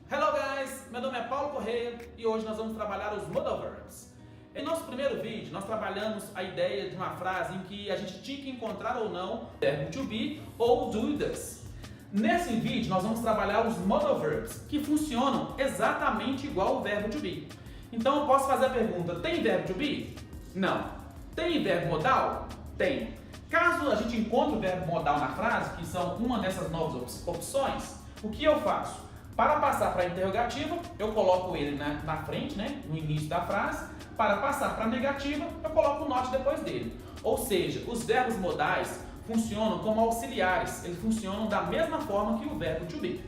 Hello guys, meu nome é Paulo Correia e hoje nós vamos trabalhar os modal verbs. Em nosso primeiro vídeo nós trabalhamos a ideia de uma frase em que a gente tinha que encontrar ou não o verbo to be ou do this. Nesse vídeo nós vamos trabalhar os modal verbs que funcionam exatamente igual o verbo to be. Então eu posso fazer a pergunta, tem verbo to be? Não. Tem verbo modal? Tem. Caso a gente encontre o verbo modal na frase, que são uma dessas novas opções, o que eu faço? Para passar para a interrogativa, eu coloco ele na frente, no início da frase. Para passar para a negativa, eu coloco o not depois dele. Ou seja, os verbos modais funcionam como auxiliares, eles funcionam da mesma forma que o verbo to be.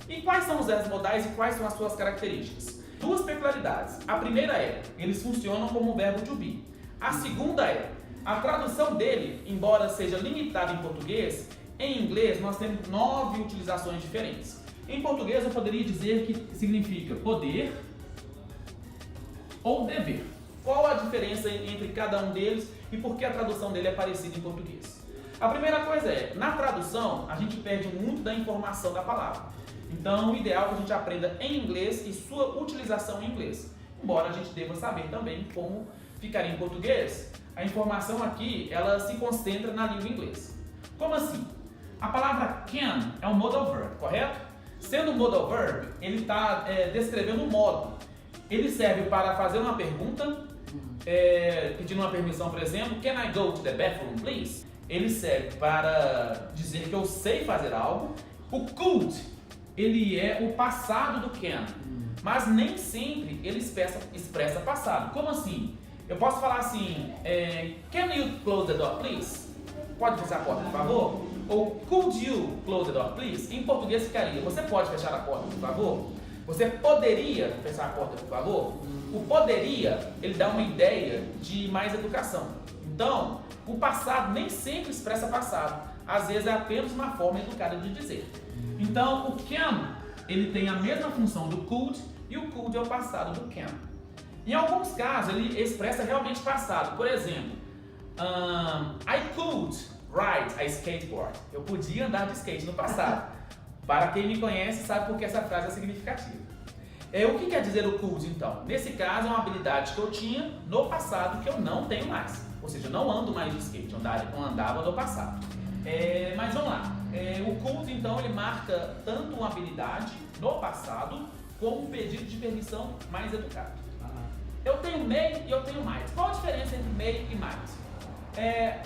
E quais são os verbos modais e quais são as suas características? Duas peculiaridades. A primeira é, eles funcionam como o verbo to be. A segunda é, a tradução dele, embora seja limitada em português, em inglês nós temos 9 utilizações diferentes. Em português eu poderia dizer que significa poder ou dever. Qual a diferença entre cada um deles e por que a tradução dele é parecida em português? A primeira coisa é, na tradução a gente perde muito da informação da palavra. Então o ideal é que a gente aprenda em inglês e sua utilização em inglês. Embora a gente deva saber também como ficaria em português, a informação aqui ela se concentra na língua inglesa. Como assim? A palavra can é um modal verb, correto? Sendo um modal verb, ele está descrevendo um modo. Ele serve para fazer uma pergunta, pedindo uma permissão, por exemplo, can I go to the bathroom, please? Ele serve para dizer que eu sei fazer algo. O could, ele é o passado do can, mas nem sempre ele expressa passado. Como assim? Eu posso falar assim, can you close the door, please? Pode fechar a porta, por favor? Ou could you close the door, please? Em português ficaria, você pode fechar a porta, por favor? Você poderia fechar a porta, por favor? O poderia, ele dá uma ideia de mais educação. Então, o passado nem sempre expressa passado. Às vezes é apenas uma forma educada de dizer. Então, o can, ele tem a mesma função do could, e o could é o passado do can. Em alguns casos, ele expressa realmente passado. Por exemplo, I could ride a skateboard. Eu podia andar de skate no passado. Para quem me conhece, sabe por que essa frase é significativa. O que quer dizer o could, então? Nesse caso, é uma habilidade que eu tinha no passado que eu não tenho mais. Ou seja, eu não ando mais de skate, eu andava no passado. Mas vamos lá. O could, então, ele marca tanto uma habilidade no passado, como um pedido de permissão mais educado. Eu tenho may e eu tenho might. Qual a diferença entre may e might?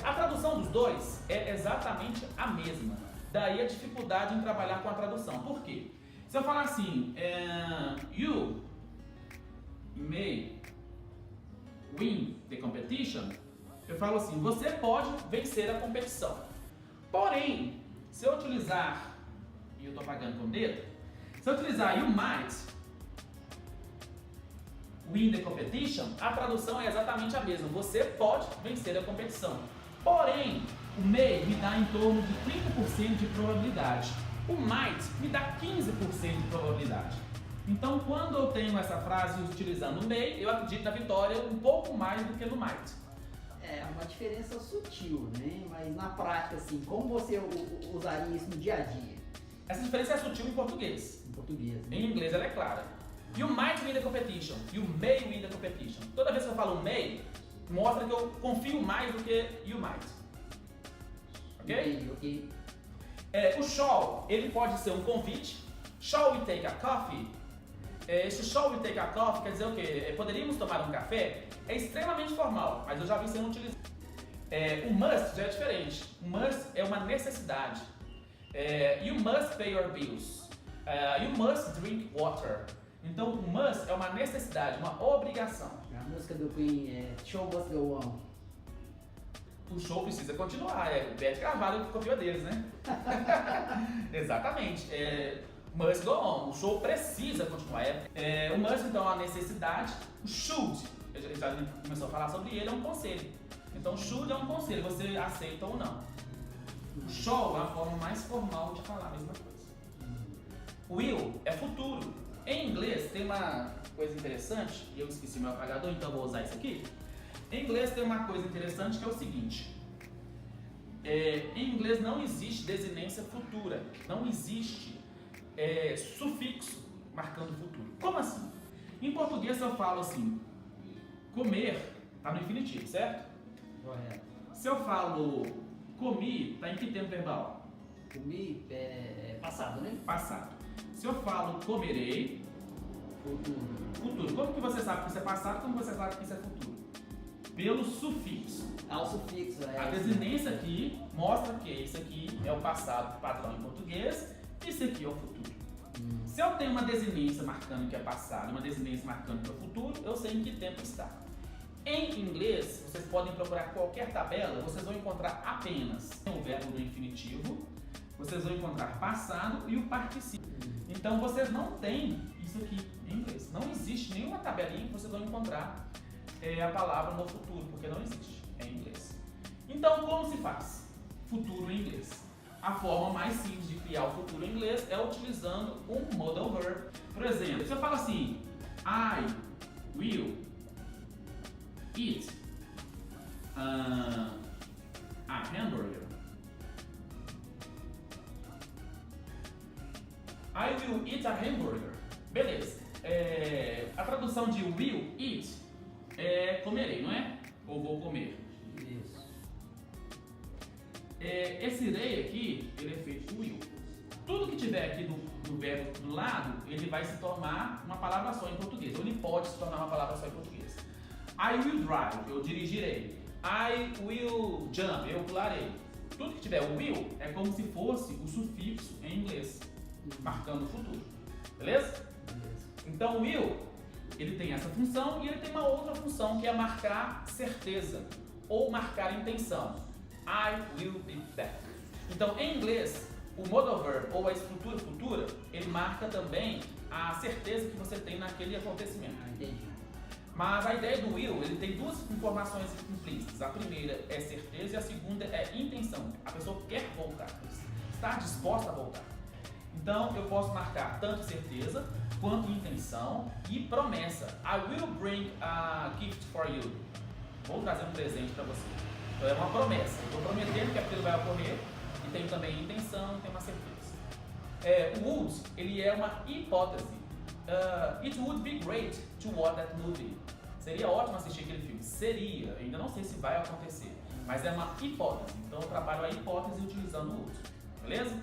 A tradução dos dois é exatamente a mesma. Daí a dificuldade em trabalhar com a tradução. Por quê? Se eu falar assim, you may win the competition, eu falo assim, você pode vencer a competição. Porém, se eu utilizar, e eu estou apagando com o dedo, se eu utilizar you might win the competition, a tradução é exatamente a mesma. Você pode vencer a competição. Porém, o may me dá em torno de 30% de probabilidade. O might me dá 15% de probabilidade. Então, quando eu tenho essa frase utilizando o may, eu acredito na vitória um pouco mais do que no might. É uma diferença sutil, né? Mas na prática, assim, como você usaria isso no dia a dia? Essa diferença é sutil em português. Em português. Né? Em inglês ela é clara. You might win the competition. You may win the competition. Toda vez que eu falo may, mostra que eu confio mais do que you might. Ok? Ok. O shall, ele pode ser um convite. Shall we take a coffee? Esse shall we take a coffee quer dizer o quê? Poderíamos tomar um café? É extremamente formal, mas eu já vi sendo utilizado. O must já é diferente. O must é uma necessidade. You must pay your bills. You must drink water. Então, o must é uma necessidade, uma obrigação. A música do Queen é Show Must Go On. O show precisa continuar, Beth Carvalho copia deles, né? Exatamente. Must go on, o show precisa continuar. O must, então, é uma necessidade. O should, ele já começou a falar sobre ele, é um conselho. Então, should é um conselho, você aceita ou não. O shall é a forma mais formal de falar a mesma coisa. Will é futuro. Em inglês tem uma coisa interessante, e eu esqueci meu apagador, então vou usar isso aqui. Em inglês tem uma coisa interessante que é o seguinte. Em inglês não existe desinência futura, não existe sufixo marcando o futuro. Como assim? Em português eu falo assim, comer está no infinitivo, certo? Correto. Se eu falo comi, está em que tempo verbal? Comi é passado, né? Passado. Se eu falo comerei, futuro. Como que você sabe que isso é passado? Como você sabe que isso é futuro? Pelo sufixo. O sufixo, A desinência aqui mostra que isso aqui é o passado padrão em português, isso aqui é o futuro. Se eu tenho uma desinência marcando que é passado e uma desinência marcando que é o futuro, eu sei em que tempo está. Em inglês, vocês podem procurar qualquer tabela, vocês vão encontrar apenas o verbo no infinitivo, vocês vão encontrar passado e o particípio. Então vocês não têm isso aqui em inglês. Não existe nenhuma tabelinha que vocês vão encontrar a palavra no futuro, porque não existe em inglês. Então como se faz futuro em inglês? A forma mais simples de criar o futuro em inglês é utilizando um modal verb. Por exemplo, se eu falo assim, I will eat a hamburger. I will eat a hamburger. Beleza. A tradução de will eat é comerei, não é? Ou vou comer. Isso. Esse irei aqui, ele é feito will. Tudo que tiver aqui do verbo do lado, ele vai se tornar uma palavra só em português. Ou ele pode se tornar uma palavra só em português. I will drive, eu dirigirei. I will jump, eu pularei. Tudo que tiver o will é como se fosse o sufixo em inglês, marcando o futuro. Beleza? Então o will, ele tem essa função e ele tem uma outra função que é marcar certeza ou marcar intenção. I will be back. Então em inglês, o modal verb ou a estrutura futura, ele marca também a certeza que você tem naquele acontecimento. Entendi. Mas a ideia do will, ele tem duas informações implícitas. A primeira é certeza e a segunda é intenção. A pessoa quer voltar, está disposta a voltar. Então eu posso marcar tanto certeza quanto intenção e promessa. I will bring a gift for you. Vou trazer um presente para você. Então é uma promessa. Eu estou prometendo que aquilo vai ocorrer e tenho também intenção e tenho uma certeza. O would, ele é uma hipótese. It would be great to watch that movie. Seria ótimo assistir aquele filme. Seria, ainda não sei se vai acontecer, mas é uma hipótese. Então eu trabalho a hipótese utilizando o would. Beleza?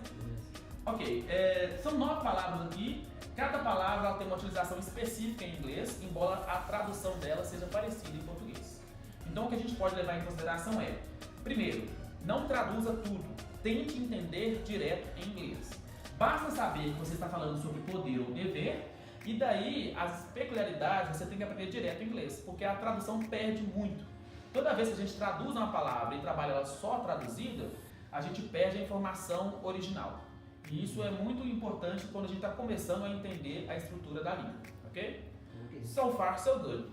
Ok, são 9 palavras aqui. Cada palavra ela tem uma utilização específica em inglês, embora a tradução dela seja parecida em português. Então o que a gente pode levar em consideração é, primeiro, não traduza tudo. Tente entender direto em inglês. Basta saber que você está falando sobre poder ou dever. E daí, as peculiaridades você tem que aprender direto em inglês, porque a tradução perde muito. Toda vez que a gente traduz uma palavra e trabalha ela só traduzida, a gente perde a informação original. E isso é muito importante quando a gente está começando a entender a estrutura da língua, ok? So far, so good.